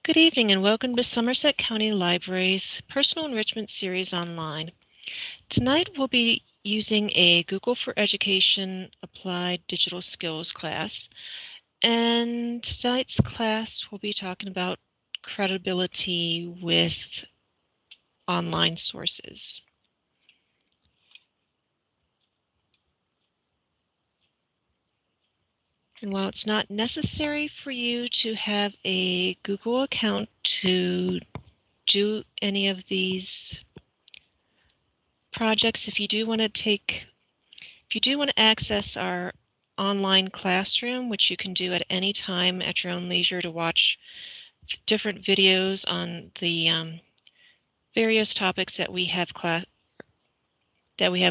Good evening and welcome to Somerset County Library's Personal Enrichment Series Online. Tonight we'll be using a Google for Education Applied Digital Skills class, and tonight's class will be talking about credibility with online sources. And while it's not necessary for you to have a Google account to do any of these projects, if you do want to access our online classroom, which you can do at any time at your own leisure to watch different videos on the various topics that we have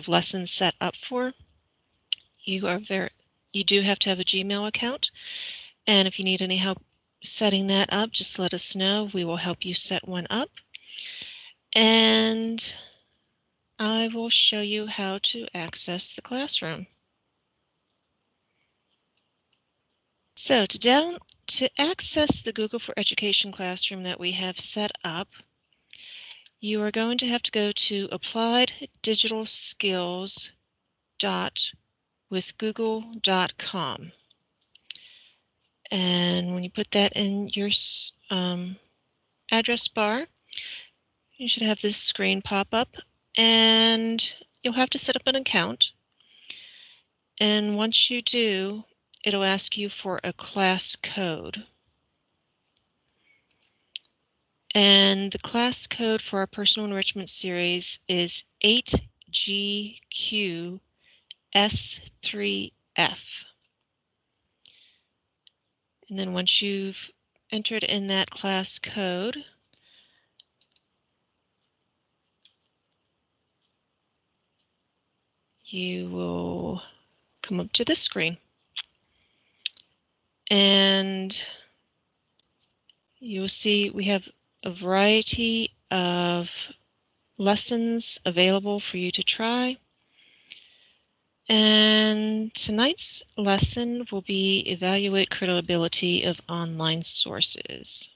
lessons set up for, you do have to have a Gmail account, and if you need any help setting that up, just let us know. We will help you set one up, and I will show you how to access the classroom. So to access the Google for Education classroom that we have set up, you are going to have to go to applieddigitalskills.withgoogle.com. And when you put that in your address bar, you should have this screen pop up, and you'll have to set up an account. And once you do, it'll ask you for a class code. And the class code for our personal enrichment series is 8GQS3F. And then once you've entered in that class code, you will come up to this screen. And you'll see we have a variety of lessons available for you to try. And tonight's lesson will be Evaluate Credibility of Online Sources.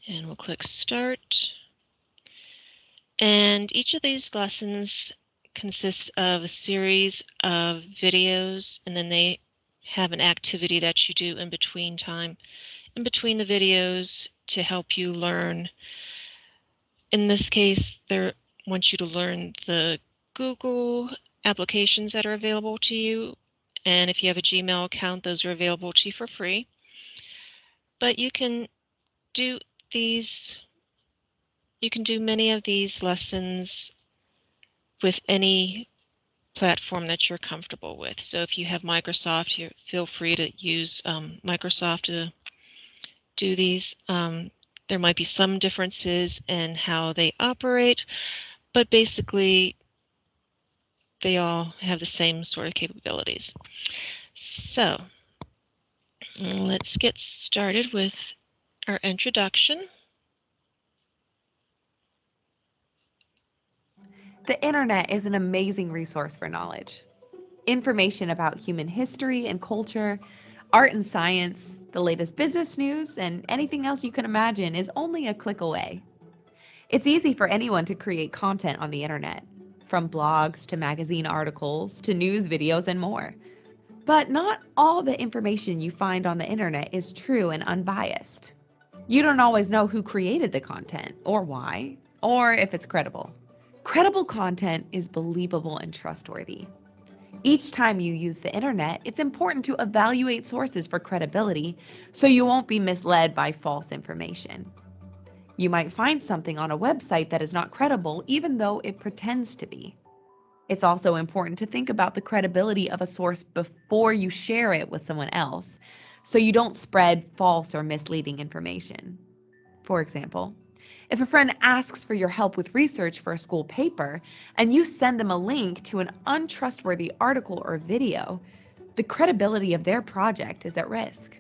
And we'll click Start. And each of these lessons consists of a series of videos, and then they have an activity that you do in between the videos to help you learn. In this case, they want you to learn the Google applications that are available to you, and if you have a Gmail account, those are available to you for free. But you can do many of these lessons with any platform that you're comfortable with. So if you have Microsoft, you feel free to use Microsoft to do these. There might be some differences in how they operate, but basically they all have the same sort of capabilities. So let's get started with our introduction. The internet is an amazing resource for knowledge. Information about human history and culture, art and science, the latest business news, and anything else you can imagine is only a click away. It's easy for anyone to create content on the internet, from blogs to magazine articles to news videos and more. But not all the information you find on the internet is true and unbiased. You don't always know who created the content, or why, or if it's credible. Credible content is believable and trustworthy. Each time you use the internet, it's important to evaluate sources for credibility so you won't be misled by false information. You might find something on a website that is not credible even though it pretends to be. It's also important to think about the credibility of a source before you share it with someone else so you don't spread false or misleading information. For example, if a friend asks for your help with research for a school paper and you send them a link to an untrustworthy article or video, the credibility of their project is at risk.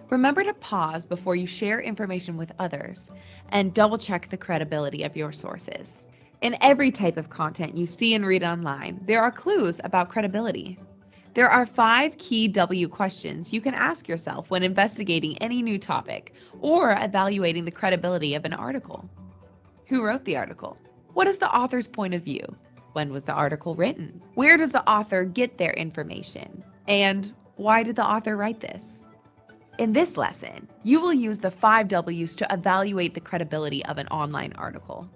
Remember to pause before you share information with others and double-check the credibility of your sources. In every type of content you see and read online, there are clues about credibility. There are 5 key W questions you can ask yourself when investigating any new topic or evaluating the credibility of an article. Who wrote the article? What is the author's point of view? When was the article written? Where does the author get their information? And why did the author write this? In this lesson, you will use the 5 W's to evaluate the credibility of an online article.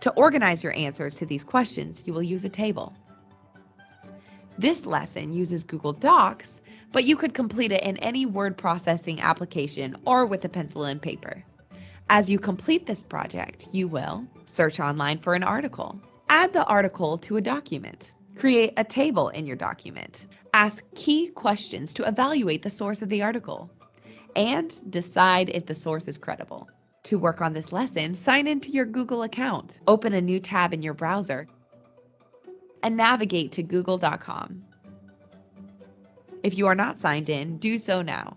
To organize your answers to these questions, you will use a table. This lesson uses Google Docs, but you could complete it in any word processing application or with a pencil and paper. As you complete this project, you will search online for an article, add the article to a document, create a table in your document, ask key questions to evaluate the source of the article, and decide if the source is credible. To work on this lesson, sign into your Google account, open a new tab in your browser, and navigate to google.com. If you are not signed in, do so now.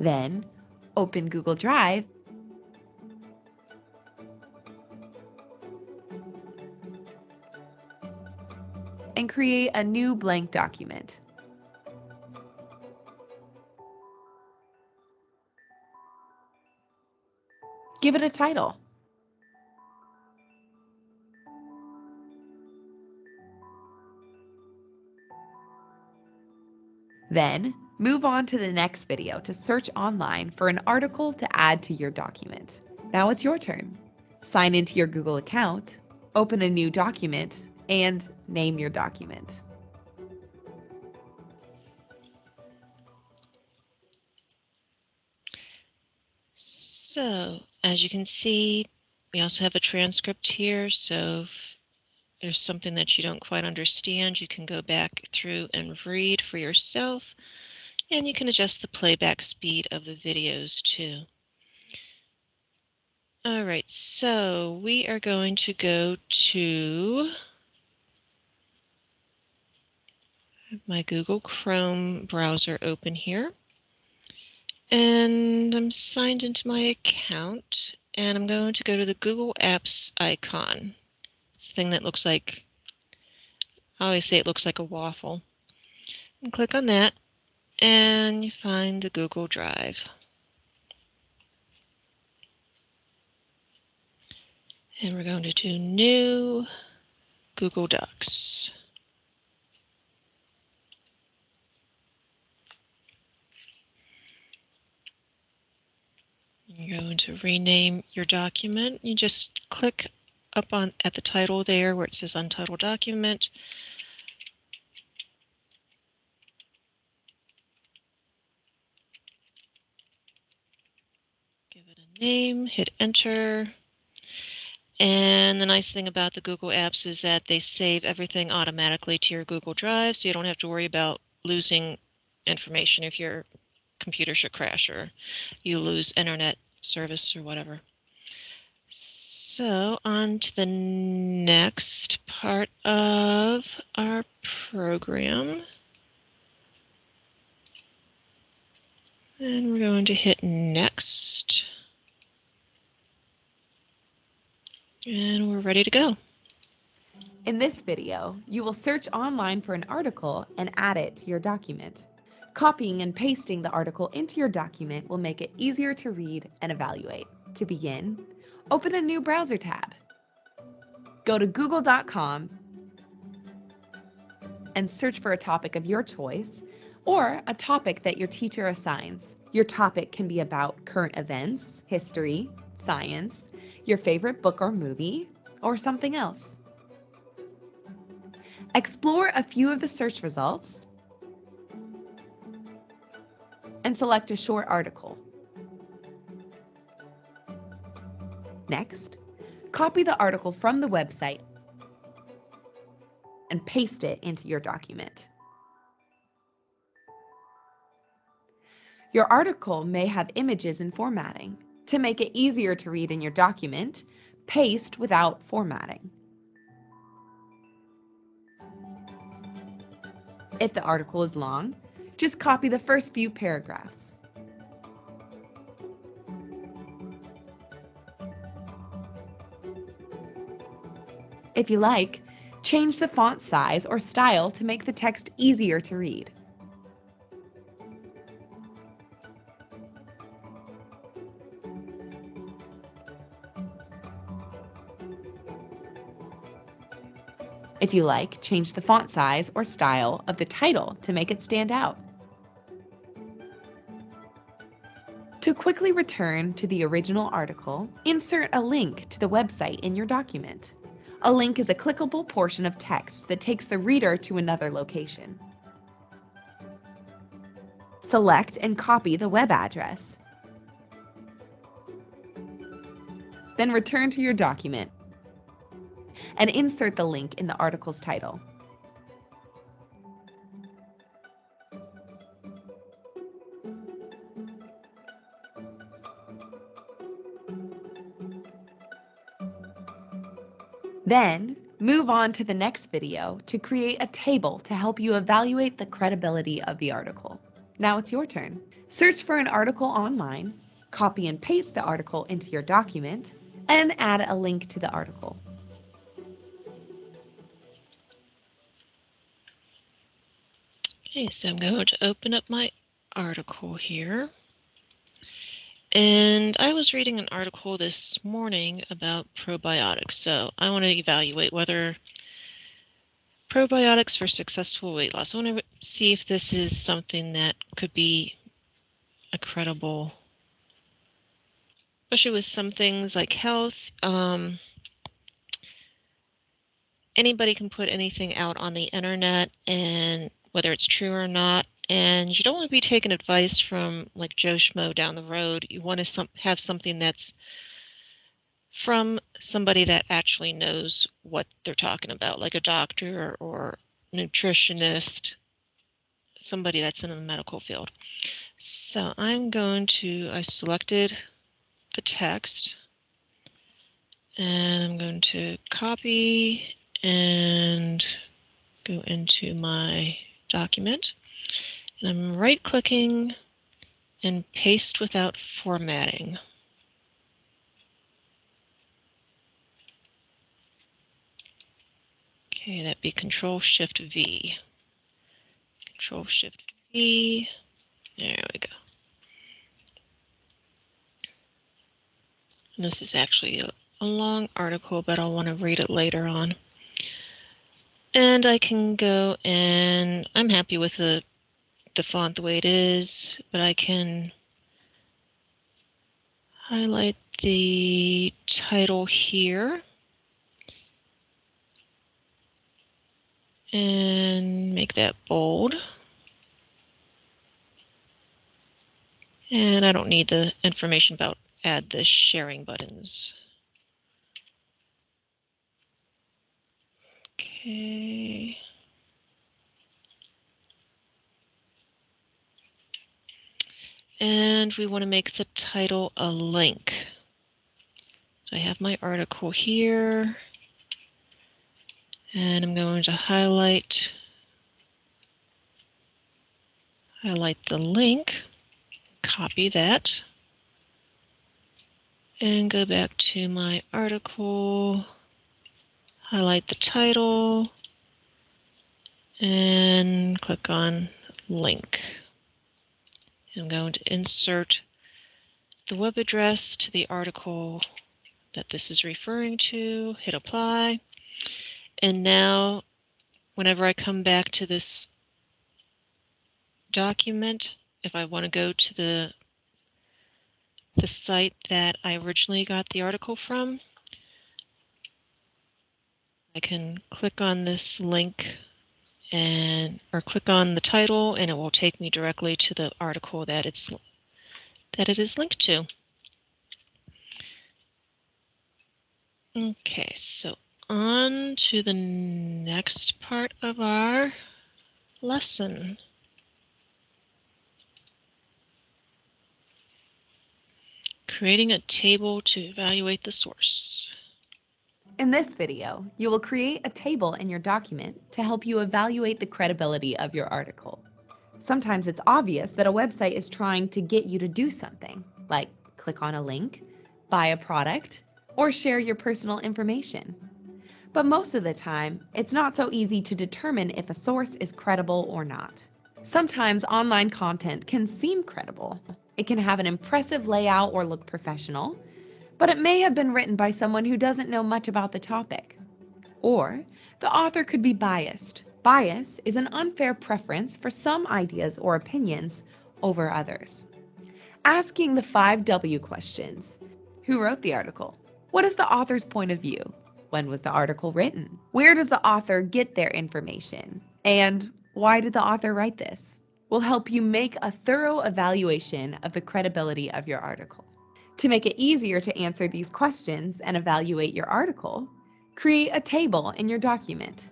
Then, open Google Drive and create a new blank document. Give it a title. Then, move on to the next video to search online for an article to add to your document. Now it's your turn. Sign into your Google account, open a new document, and name your document. So, as you can see, we also have a transcript here, so if there's something that you don't quite understand, you can go back through and read for yourself, and you can adjust the playback speed of the videos too. All right, so we are going to go to my Google Chrome browser open here. And I'm signed into my account, and I'm going to go to the Google Apps icon. It's the thing that looks like, I always say it looks like a waffle. And click on that, and you find the Google Drive. And we're going to do New Google Docs. You're going to rename your document. You just click up on at the title there where it says Untitled Document. Give it a name, hit Enter. And the nice thing about the Google Apps is that they save everything automatically to your Google Drive, so you don't have to worry about losing information if your computer should crash or you lose internet service or whatever. So on to the next part of our program. And we're going to hit Next. And we're ready to go. In this video, you will search online for an article and add it to your document. Copying and pasting the article into your document will make it easier to read and evaluate. To begin, open a new browser tab. Go to google.com and search for a topic of your choice or a topic that your teacher assigns. Your topic can be about current events, history, science, your favorite book or movie, or something else. Explore a few of the search results and select a short article. Next, copy the article from the website and paste it into your document. Your article may have images and formatting. To make it easier to read in your document, paste without formatting. If the article is long, Just copy the first few paragraphs. If you like, change the font size or style to make the text easier to read. If you like, change the font size or style of the title to make it stand out. To quickly return to the original article, insert a link to the website in your document. A link is a clickable portion of text that takes the reader to another location. Select and copy the web address. Then return to your document and insert the link in the article's title. Then, move on to the next video to create a table to help you evaluate the credibility of the article. Now it's your turn. Search for an article online, copy and paste the article into your document, and add a link to the article. Okay, so I'm going to open up my article here. And I was reading an article this morning about probiotics. So I want to evaluate whether probiotics for successful weight loss. I want to see if this is something that could be a credible, especially with some things like health. Anybody can put anything out on the internet, and whether it's true or not. And you don't want to be taking advice from like Joe Schmo down the road. You want to have something that's from somebody that actually knows what they're talking about, like a doctor or nutritionist, somebody that's in the medical field. So I selected the text, and I'm going to copy and go into my document. And I'm right-clicking and paste without formatting. Okay, that'd be Control-Shift-V. Control-Shift-V. There we go. And this is actually a long article, but I'll want to read it later on. And I can go, and I'm happy with the font the way it is, but I can highlight the title here and make that bold. And I don't need the information about add the sharing buttons. Okay. And we want to make the title a link. So I have my article here, and I'm going to highlight the link, copy that, and go back to my article, highlight the title, and click on link. I'm going to insert the web address to the article that this is referring to, hit apply, and now whenever I come back to this document, if I want to go to the site that I originally got the article from, I can click on this link or click on the title, and it will take me directly to the article that it is linked to. Okay, so on to the next part of our lesson. Creating a table to evaluate the source. In this video, you will create a table in your document to help you evaluate the credibility of your article. Sometimes it's obvious that a website is trying to get you to do something, like click on a link, buy a product, or share your personal information. But most of the time, it's not so easy to determine if a source is credible or not. Sometimes online content can seem credible. It can have an impressive layout or look professional, but it may have been written by someone who doesn't know much about the topic. Or the author could be biased. Bias is an unfair preference for some ideas or opinions over others. Asking the 5W questions. Who wrote the article? What is the author's point of view? When was the article written? Where does the author get their information? And why did the author write this? Will help you make a thorough evaluation of the credibility of your article. To make it easier to answer these questions and evaluate your article, create a table in your document.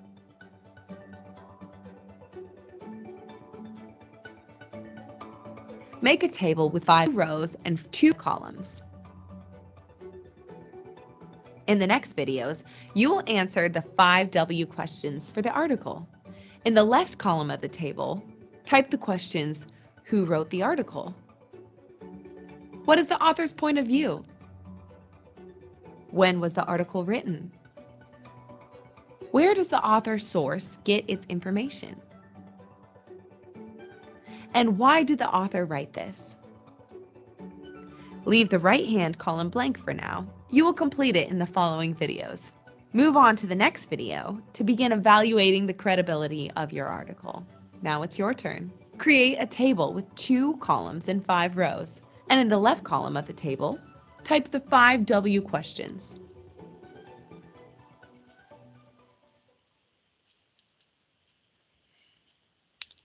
Make a table with 5 rows and 2 columns. In the next videos, you will answer the 5W questions for the article. In the left column of the table, type the questions: who wrote the article? What is the author's point of view? When was the article written? Where does the author's source get its information? And why did the author write this? Leave the right-hand column blank for now. You will complete it in the following videos. Move on to the next video to begin evaluating the credibility of your article. Now it's your turn. Create a table with 2 columns and 5 rows. And in the left column of the table, type the 5W questions.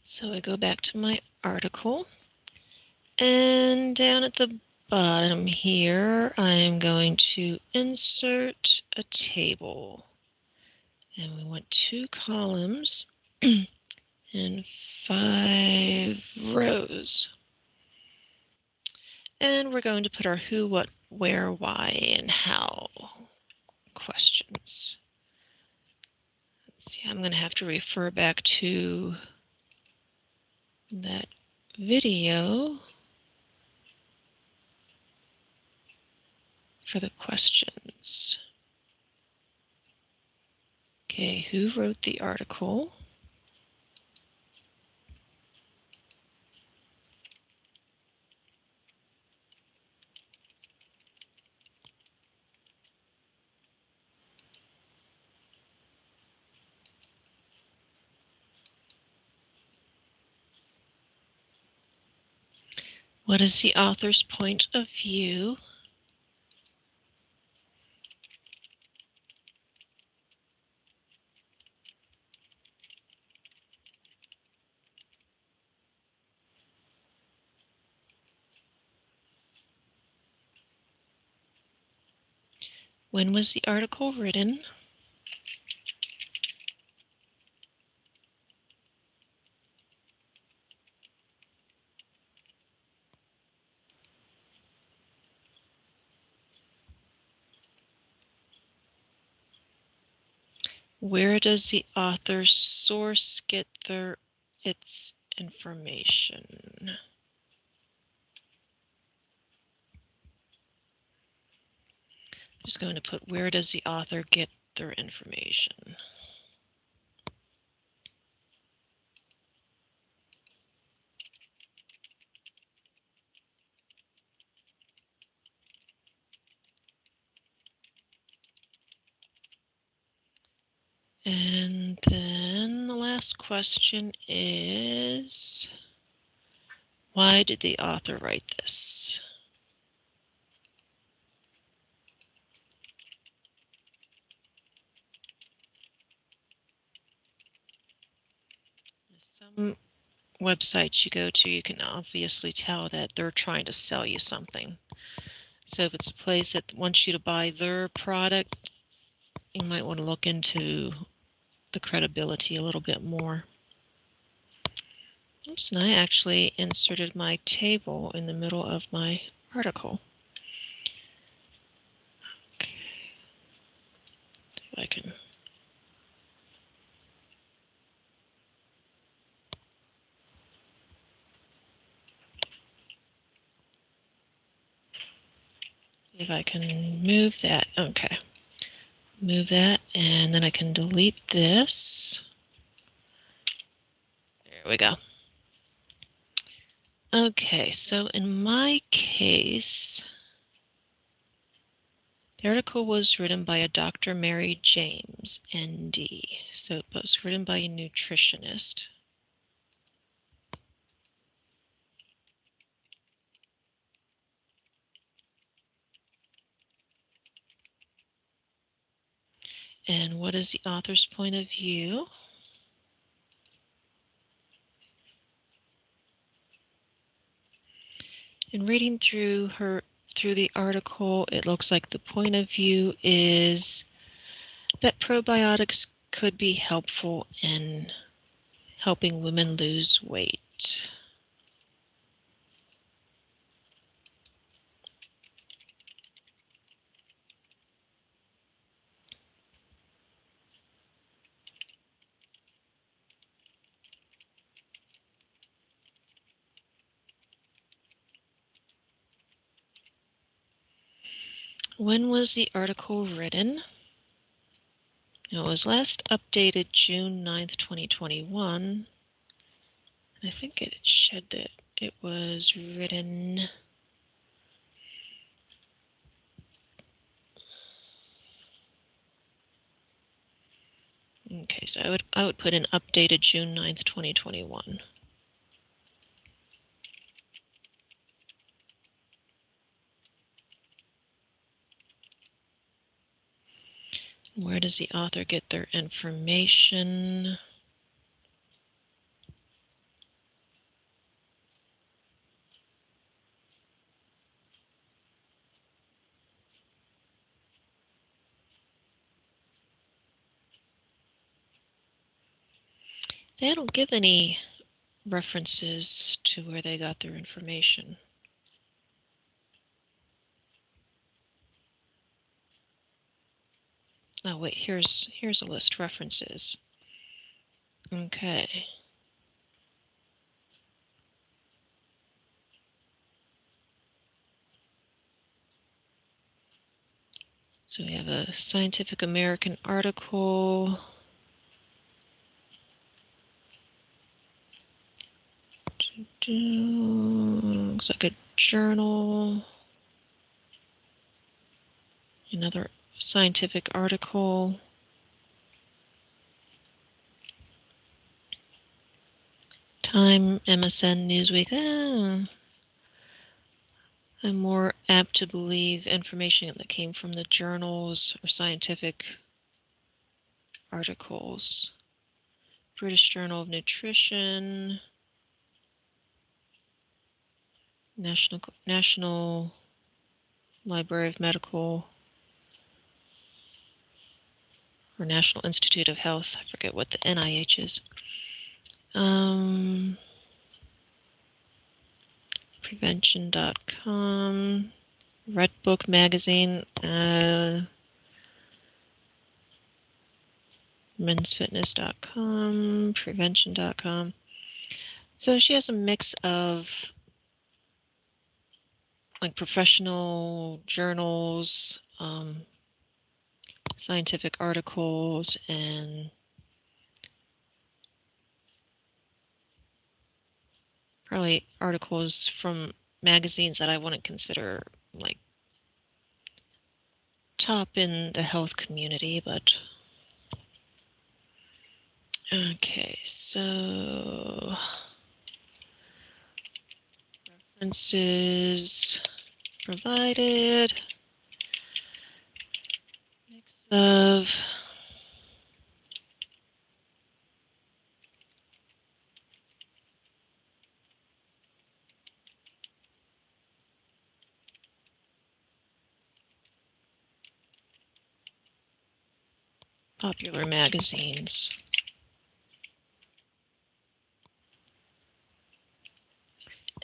So I go back to my article, and down at the bottom here, I'm going to insert a table. And we want 2 columns and 5 rows. And we're going to put our who, what, where, why, and how questions. Let's see, I'm going to have to refer back to that video for the questions. Okay, who wrote the article? What is the author's point of view? When was the article written? Where does the author's source get its information? I'm just going to put, where does the author get their information? And then the last question is, why did the author write this? Some websites you go to, you can obviously tell that they're trying to sell you something. So if it's a place that wants you to buy their product, you might want to look into the credibility a little bit more. Oops, and I actually inserted my table in the middle of my article. Okay, if I can. If I can move that, okay. Move that, and then I can delete this. There we go. Okay, so in my case, the article was written by a Dr. Mary James, ND. So it was written by a nutritionist. And what is the author's point of view? In reading through the article, it looks like the point of view is that probiotics could be helpful in helping women lose weight. When was the article written? It was last updated June 9th, 2021. I think it said that it was written okay, so I would put in updated June 9th, 2021. Where does the author get their information? They don't give any references to where they got their information. Oh wait, here's a list references. Okay. So we have a Scientific American article. Looks like a journal. Another scientific article. Time, MSN, Newsweek. I'm more apt to believe information that came from the journals or scientific articles. British Journal of Nutrition, National Library of Medical, or National Institute of Health. I forget what the NIH is. Prevention.com, Redbook Magazine, mensfitness.com, prevention.com. So she has a mix of like professional journals, scientific articles, and probably articles from magazines that I wouldn't consider like top in the health community, but okay, so references provided, mix of popular magazines.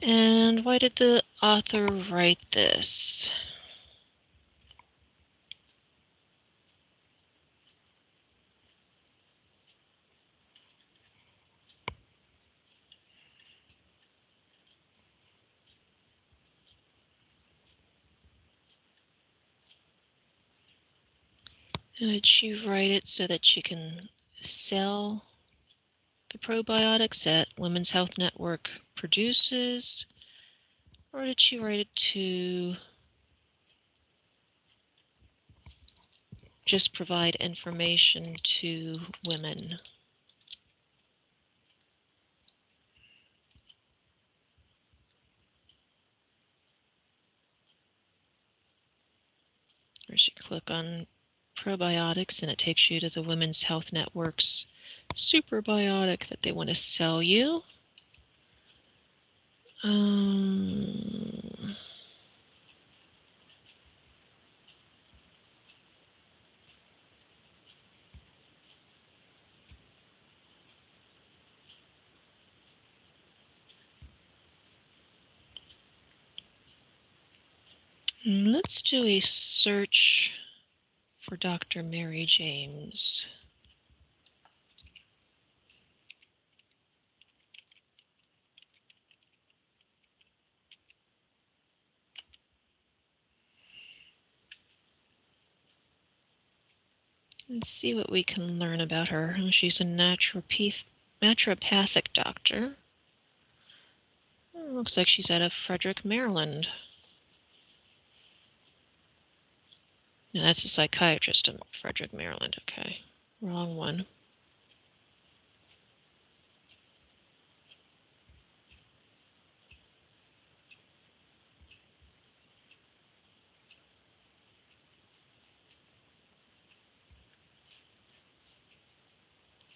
And why did the author write this? And did she write it so that she can sell the probiotics that Women's Health Network produces? Or did she write it to just provide information to women? Or you click on probiotics and it takes you to the Women's Health Network's superbiotic that they want to sell you. Let's do a search for Dr. Mary James. Let's see what we can learn about her. She's a naturopathic doctor. Looks like she's out of Frederick, Maryland. No, that's a psychiatrist in Frederick, Maryland. Okay, wrong one.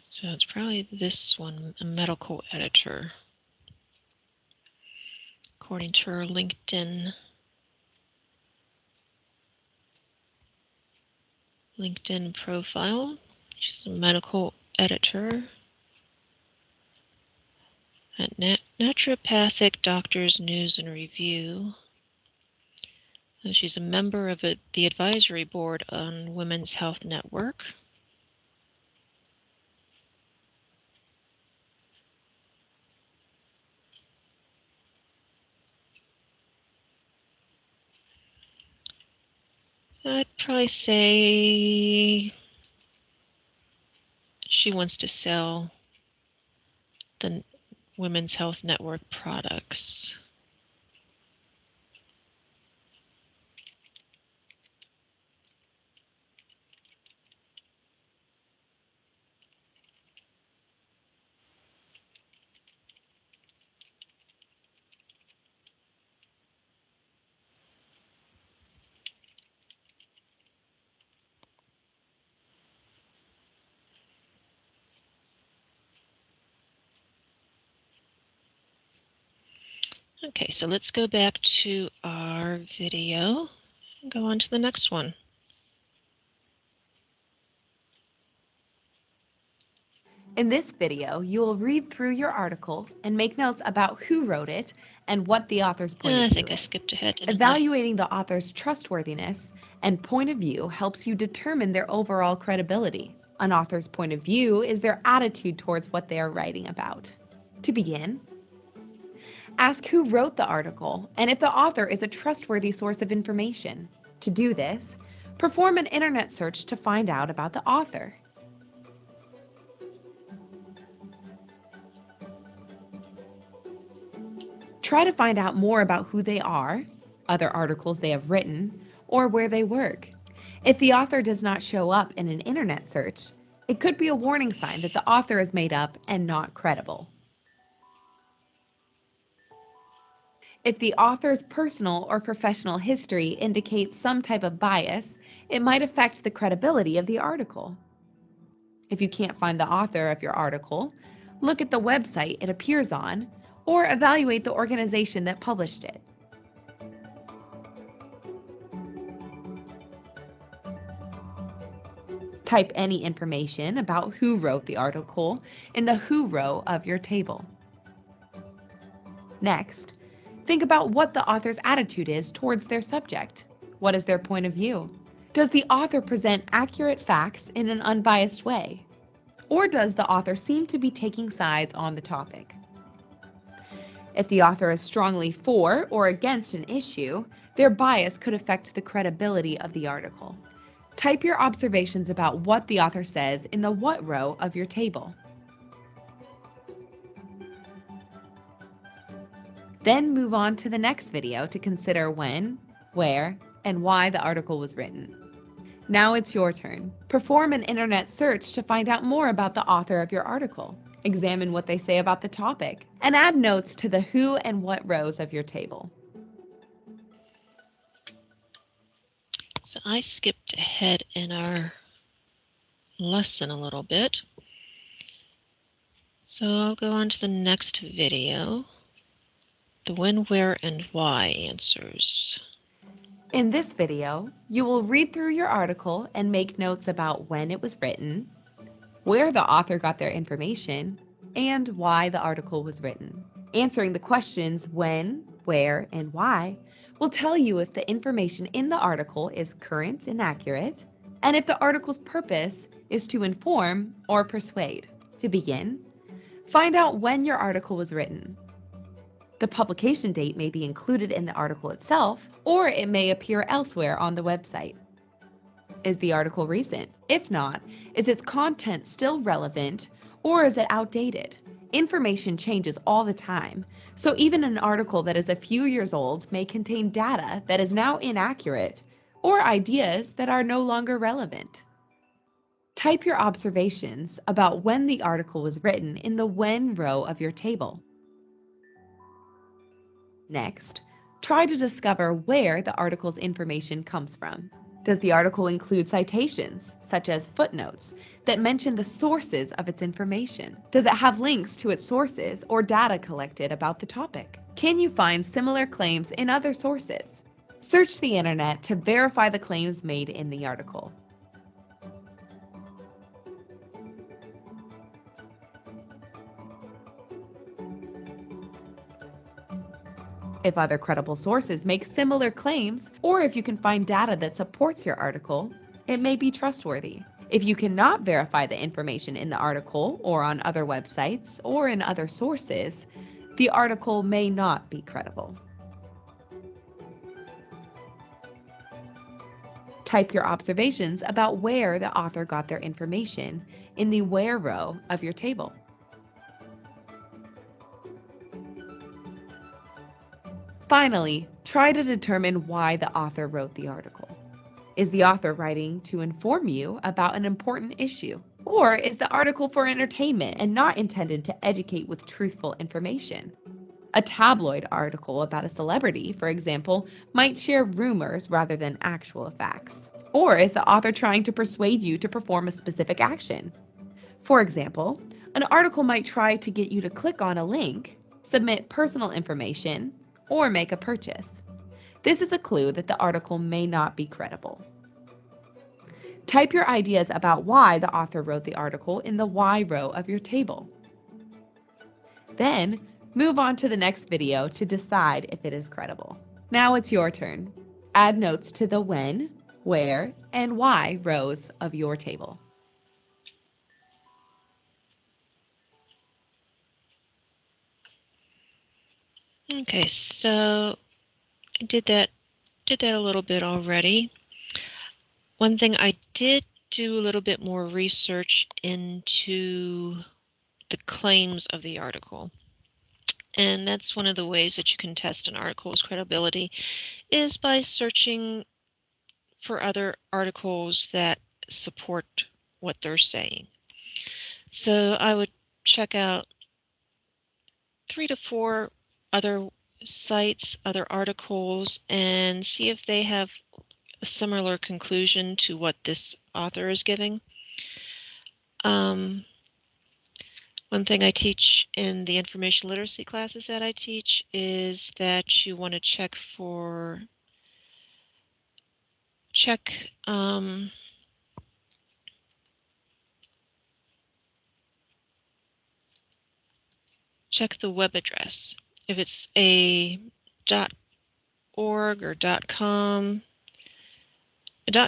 So it's probably this one, a medical editor, according to her LinkedIn profile. She's a medical editor at Naturopathic Doctors News and Review. And she's a member of the advisory board on Women's Health Network. I'd probably say she wants to sell the Women's Health Network products. Okay, so let's go back to our video and go on to the next one. In this video, you will read through your article and make notes about who wrote it and what the author's point of I view think I is. skipped ahead, didn't I? Evaluating the author's trustworthiness and point of view helps you determine their overall credibility. An author's point of view is their attitude towards what they are writing about. To begin, ask who wrote the article and if the author is a trustworthy source of information. To do this, perform an internet search to find out about the author. Try to find out more about who they are, other articles they have written, or where they work. If the author does not show up in an internet search, it could be a warning sign that the author is made up and not credible. If the author's personal or professional history indicates some type of bias, it might affect the credibility of the article. If you can't find the author of your article, look at the website it appears on, or evaluate the organization that published it. Type any information about who wrote the article in the Who row of your table. Next, think about what the author's attitude is towards their subject. What is their point of view? Does the author present accurate facts in an unbiased way? Or does the author seem to be taking sides on the topic? If the author is strongly for or against an issue, their bias could affect the credibility of the article. Type your observations about what the author says in the what row of your table. Then move on to the next video to consider when, where, and why the article was written. Now it's your turn. Perform an internet search to find out more about the author of your article. Examine what they say about the topic, and add notes to the who and what rows of your table. So I skipped ahead in our lesson a little bit. So I'll go on to the next video, the when, where, and why answers. In this video, you will read through your article and make notes about when it was written, where the author got their information, and why the article was written. Answering the questions when, where, and why will tell you if the information in the article is current and accurate, and if the article's purpose is to inform or persuade. To begin, find out when your article was written. The publication date may be included in the article itself, or it may appear elsewhere on the website. Is the article recent? If not, is its content still relevant, or is it outdated? Information changes all the time, so even an article that is a few years old may contain data that is now inaccurate or ideas that are no longer relevant. Type your observations about when the article was written in the when row of your table. Next, try to discover where the article's information comes from. Does the article include citations, such as footnotes, that mention the sources of its information? Does it have links to its sources or data collected about the topic? Can you find similar claims in other sources? Search the internet to verify the claims made in the article. If other credible sources make similar claims, or if you can find data that supports your article, it may be trustworthy. If you cannot verify the information in the article or on other websites or in other sources, the article may not be credible. Type your observations about where the author got their information in the where row of your table. Finally, try to determine why the author wrote the article. Is the author writing to inform you about an important issue? Or is the article for entertainment and not intended to educate with truthful information? A tabloid article about a celebrity, for example, might share rumors rather than actual facts. Or is the author trying to persuade you to perform a specific action? For example, an article might try to get you to click on a link, submit personal information, or make a purchase. This is a clue that the article may not be credible. Type your ideas about why the author wrote the article in the why row of your table. Then, move on to the next video to decide if it is credible. Now it's your turn. Add notes to the when, where, and why rows of your table. Okay, so I did that a little bit already. One thing I did do a little bit more research into the claims of the article. And that's one of the ways that you can test an article's credibility is by searching for other articles that support what they're saying. So I would check out 3 to 4 other sites, other articles, and see if they have a similar conclusion to what this author is giving. One thing I teach in the information literacy classes that I teach is that you want to check the web address. If it's a .org or .com,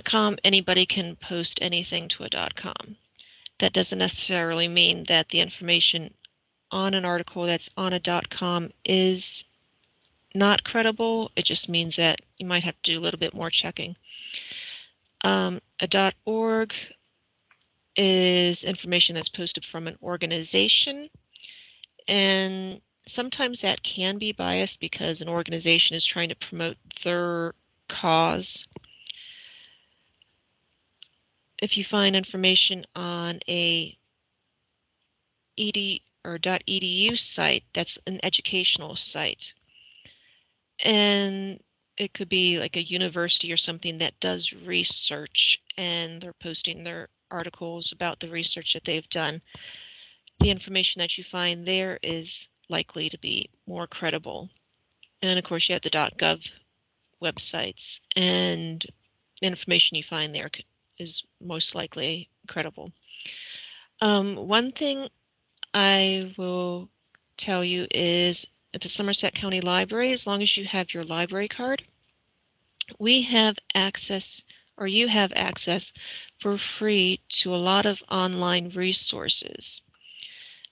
.com, anybody can post anything to a .com. That doesn't necessarily mean that the information on an article that's on a .com is not credible. It just means that you might have to do a little bit more checking. A .org is information that's posted from an organization, and sometimes that can be biased because an organization is trying to promote their cause. If you find information on a .edu site, that's an educational site, and it could be like a university or something that does research, and they're posting their articles about the research that they've done. The information that you find there is likely to be more credible. And of course, you have the .gov websites, and the information you find there is most likely credible. One thing I will tell you is at the Somerset County Library, as long as you have your library card, we have access, or you have access for free to a lot of online resources.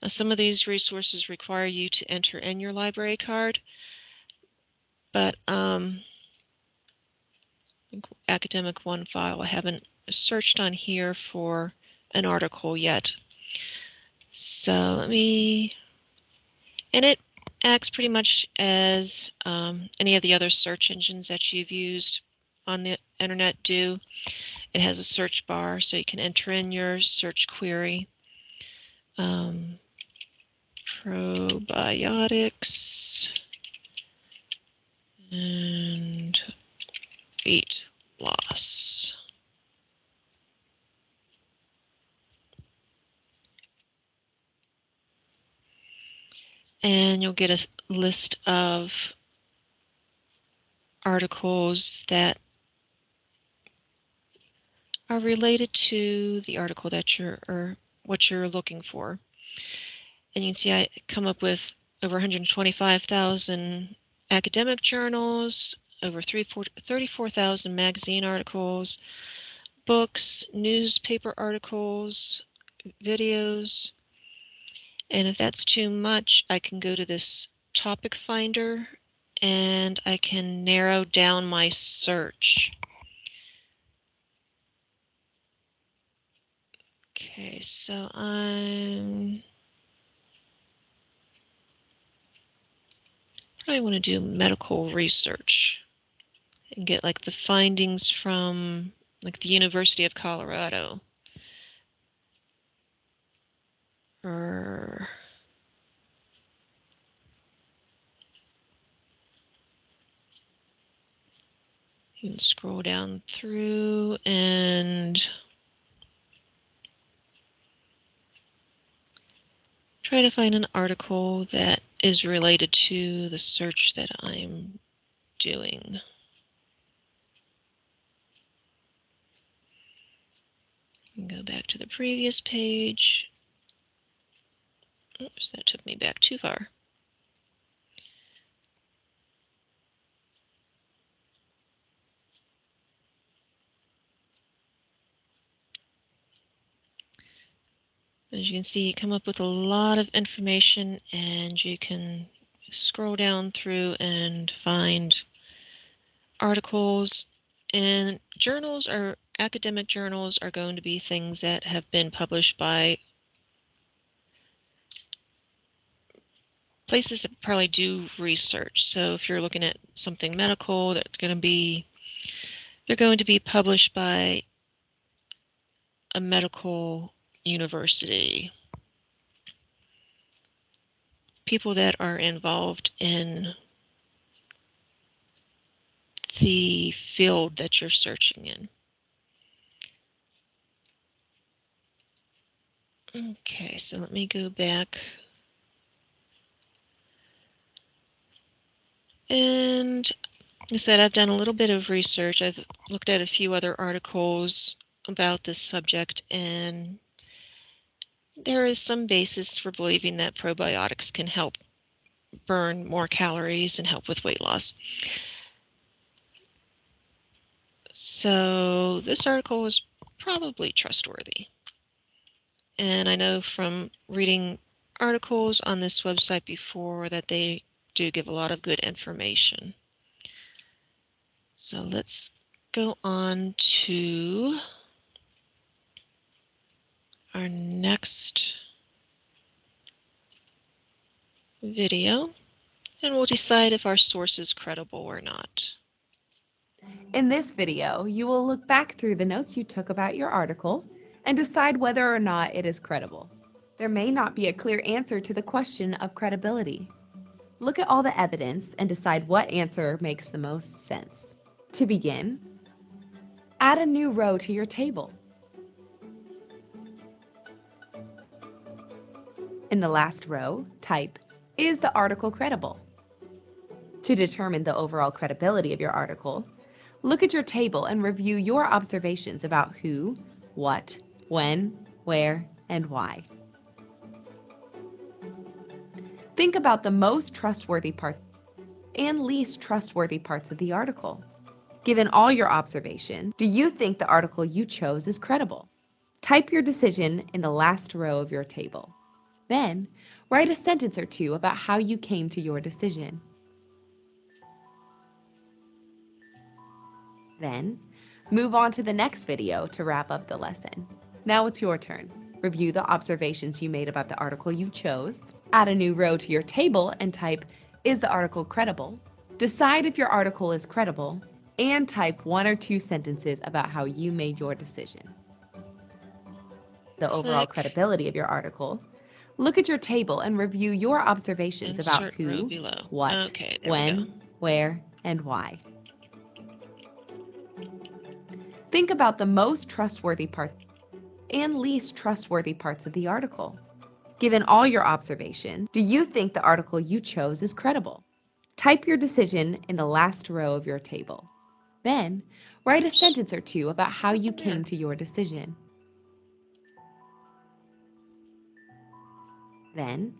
Now, some of these resources require you to enter in your library card, but Academic One file, I haven't searched on here for an article yet. So let me, and it acts pretty much as any of the other search engines that you've used on the internet do. It has a search bar, so you can enter in your search query. Probiotics and weight loss. And you'll get a list of articles that are related to the article that or what you're looking for. And you can see I come up with over 125,000 academic journals, over 34,000 magazine articles, books, newspaper articles, videos. And if that's too much, I can go to this topic finder and I can narrow down my search. Okay, so I probably want to do medical research and get like the findings from like the University of Colorado or you can scroll down through and try to find an article that is related to the search that I'm doing. Go back to the previous page. Oops, that took me back too far. As you can see, you come up with a lot of information and you can scroll down through and find articles. And journals or academic journals are going to be things that have been published by places that probably do research. So if you're looking at something medical, they're going to be published by a medical university. People that are involved in the field that you're searching in. Okay, so let me go back. And like I said, I've done a little bit of research. I've looked at a few other articles about this subject, and there is some basis for believing that probiotics can help burn more calories and help with weight loss. So this article is probably trustworthy. And I know from reading articles on this website before that they do give a lot of good information. So let's go on to our next video, and we'll decide if our source is credible or not. In this video, you will look back through the notes you took about your article and decide whether or not it is credible. There may not be a clear answer to the question of credibility. Look at all the evidence and decide what answer makes the most sense. To begin, add a new row to your table. In the last row, type, "Is the article credible?" To determine the overall credibility of your article, look at your table and review your observations about who, what, when, where, and why. Think about the most trustworthy parts and least trustworthy parts of the article. Given all your observations, do you think the article you chose is credible? Type your decision in the last row of your table. Then, write a sentence or two about how you came to your decision. Then, move on to the next video to wrap up the lesson. Now it's your turn. Review the observations you made about the article you chose. Add a new row to your table and type, "Is the article credible?" Decide if your article is credible, and type 1 or 2 sentences about how you made your decision. The overall Click credibility of your article. Look at your table and review your observations about insert row who, below. what, Okay, there we go. when, where, and why. Think about the most trustworthy parts and least trustworthy parts of the article. Given all your observations, do you think the article you chose is credible? Type your decision in the last row of your table. Then, write a sentence or two about how you came to your decision. Then,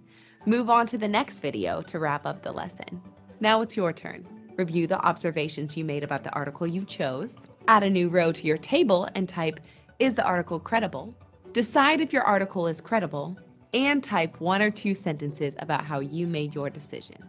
move on to the next video to wrap up the lesson. Now it's your turn. Review the observations you made about the article you chose. Add a new row to your table and type, "Is the article credible?" Decide if your article is credible, and type 1 or 2 sentences about how you made your decision.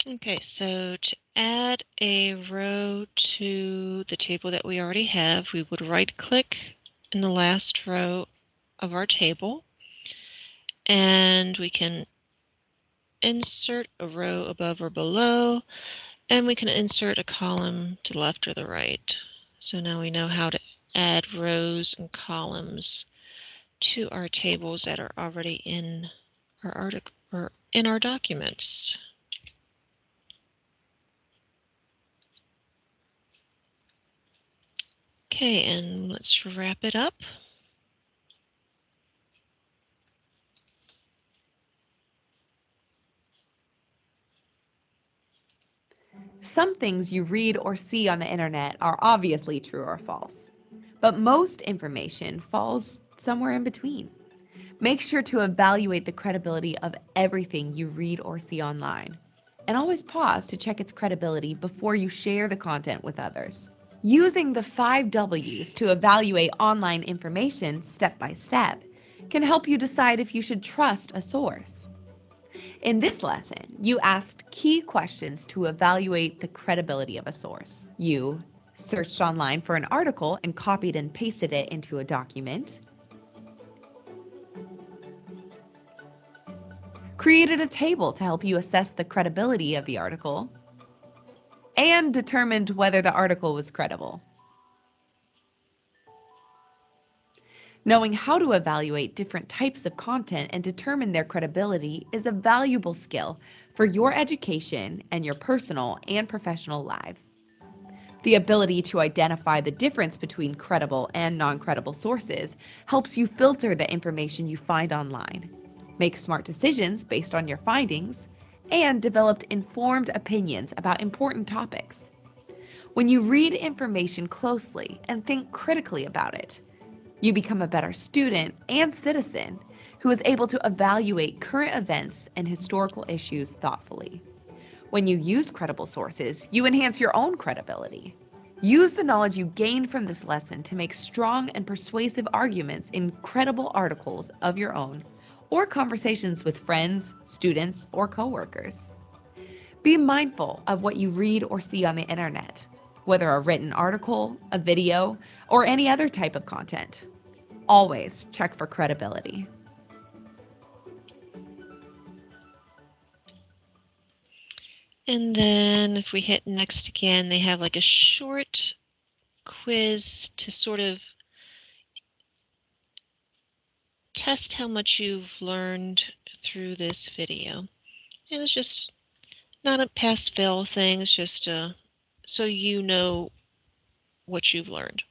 Okay, so to add a row to the table that we already have, we would right-click in the last row of our table, and we can insert a row above or below, and we can insert a column to the left or the right. So now we know how to add rows and columns to our tables that are already in our article or in our documents. Okay, and let's wrap it up. Some things you read or see on the internet are obviously true or false, but most information falls somewhere in between. Make sure to evaluate the credibility of everything you read or see online, and always pause to check its credibility before you share the content with others. Using the 5 W's to evaluate online information step by step can help you decide if you should trust a source. In this lesson, you asked key questions to evaluate the credibility of a source. You searched online for an article and copied and pasted it into a document, created a table to help you assess the credibility of the article, and determined whether the article was credible. Knowing how to evaluate different types of content and determine their credibility is a valuable skill for your education and your personal and professional lives. The ability to identify the difference between credible and non-credible sources helps you filter the information you find online, make smart decisions based on your findings, and develop informed opinions about important topics. When you read information closely and think critically about it, you become a better student and citizen who is able to evaluate current events and historical issues thoughtfully. When you use credible sources, you enhance your own credibility. Use the knowledge you gained from this lesson to make strong and persuasive arguments in credible articles of your own or conversations with friends, students, or coworkers. Be mindful of what you read or see on the internet, whether a written article, a video, or any other type of content. Always check for credibility. And then if we hit next again, they have like a short quiz to sort of test how much you've learned through this video. And it's just not a pass-fail thing, it's just so you know what you've learned.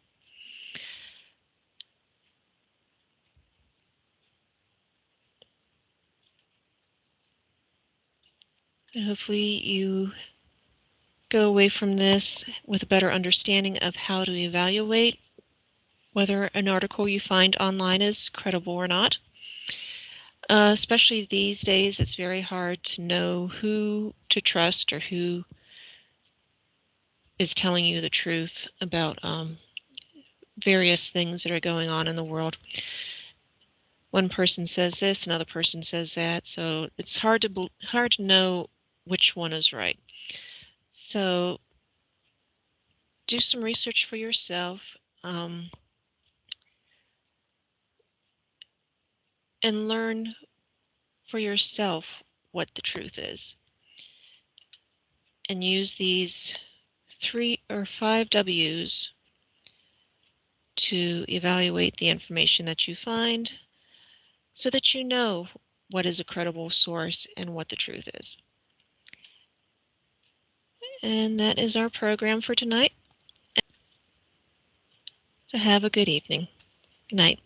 And hopefully you go away from this with a better understanding of how to evaluate whether an article you find online is credible or not. Especially these days, it's very hard to know who to trust or who is telling you the truth about various things that are going on in the world. One person says this, another person says that, so it's hard to know which one is right. So do some research for yourself and learn for yourself what the truth is. And use these 3 or 5 W's to evaluate the information that you find so that you know what is a credible source and what the truth is. And that is our program for tonight. So have a good evening. Good night.